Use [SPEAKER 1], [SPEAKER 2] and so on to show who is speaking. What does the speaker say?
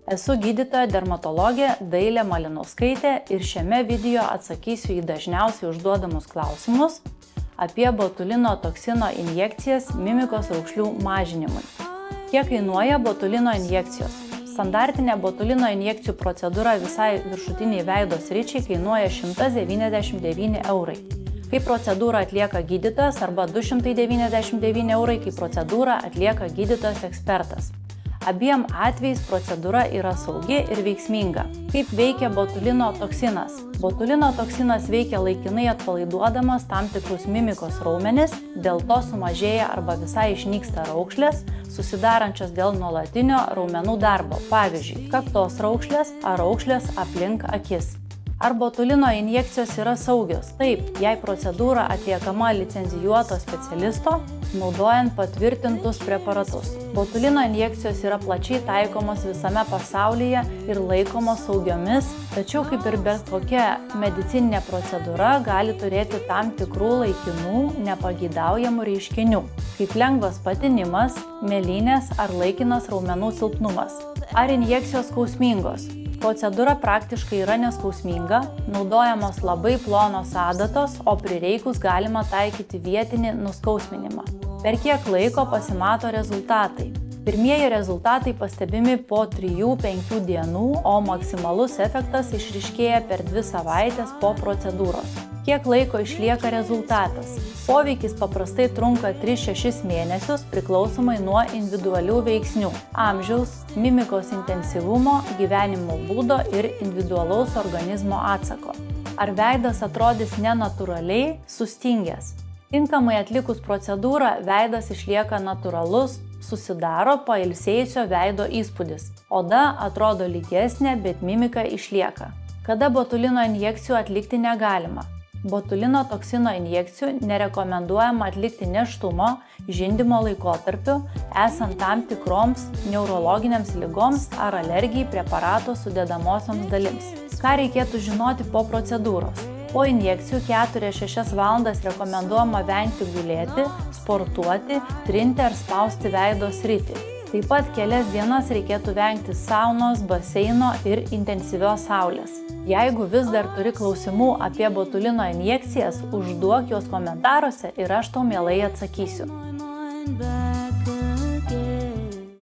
[SPEAKER 1] Esu gydytoja dermatologė Dailė Malinauskaitė ir šiame video atsakysiu į dažniausiai užduodamus klausimus apie botulino toksino injekcijas mimikos raukšlių mažinimui. Kiek kainuoja botulino injekcijos? Standartinė botulino injekcijų procedūra visai viršutiniai veido sričiai kainuoja 199 eurai. Kai procedūrą atlieka gydytojas arba 299 eurai, kai procedūrą atlieka gydytojas ekspertas. Abiem atvejais procedūra yra saugi ir veiksminga. Kaip veikia botulino toksinas? Botulino toksinas veikia laikinai atpalaiduodamas tam tikrus mimikos raumenis, dėl to sumažėja arba visai išnyksta raukšlės, susidarančios dėl nuolatinio raumenų darbo, pavyzdžiui, kaktos raukšlės ar raukšlės aplink akis. Ar botulino injekcijos yra saugios? Taip, jei procedūra atliekama licencijuoto specialisto, naudojant patvirtintus preparatus. Botulino injekcijos yra plačiai taikomos visame pasaulyje ir laikomos saugiomis, tačiau kaip ir bet kokia medicininė procedūra gali turėti tam tikrų laikinų nepageidaujamų reiškinių, kaip lengvas patinimas, mėlynės ar laikinas raumenų silpnumas. Ar injekcijos skausmingos? Procedūra praktiškai yra neskausminga, naudojamos labai plonos adatos, o prireikus galima taikyti vietinį nuskausminimą. Per kiek laiko pasimato rezultatai? Pirmieji rezultatai pastebimi po 3-5 dienų, o maksimalus efektas išryškėja per 2 savaitės po procedūros. Kiek laiko išlieka rezultatas? Poveikis paprastai trunka 3-6 mėnesius priklausomai nuo individualių veiksnių – amžiaus, mimikos intensyvumo, gyvenimo būdo ir individualaus organizmo atsako. Ar veidas atrodys nenatūraliai, sustingęs? Tinkamai atlikus procedūrą, veidas išlieka natūralus, susidaro pailsėjusio veido įspūdis. Oda atrodo lygesnė, bet mimika išlieka. Kada botulino injekcijų atlikti negalima? Botulino toksino injekcijų nerekomenduojama atlikti nėštumo, žindymo laikotarpiu, esant tam tikroms neurologinėms ligoms ar alergijai preparato sudedamosioms dalims. Ką reikėtų žinoti po procedūros? Po injekcijų 4-6 valandas rekomenduojama vengti gulėti, sportuoti, trinti ar spausti veido sritį. Taip pat kelias dienas reikėtų vengti saunos, baseino ir intensyvios saulės. Jeigu vis dar turi klausimų apie botulino injekcijas, užduok juos komentaruose ir aš tau mielai atsakysiu.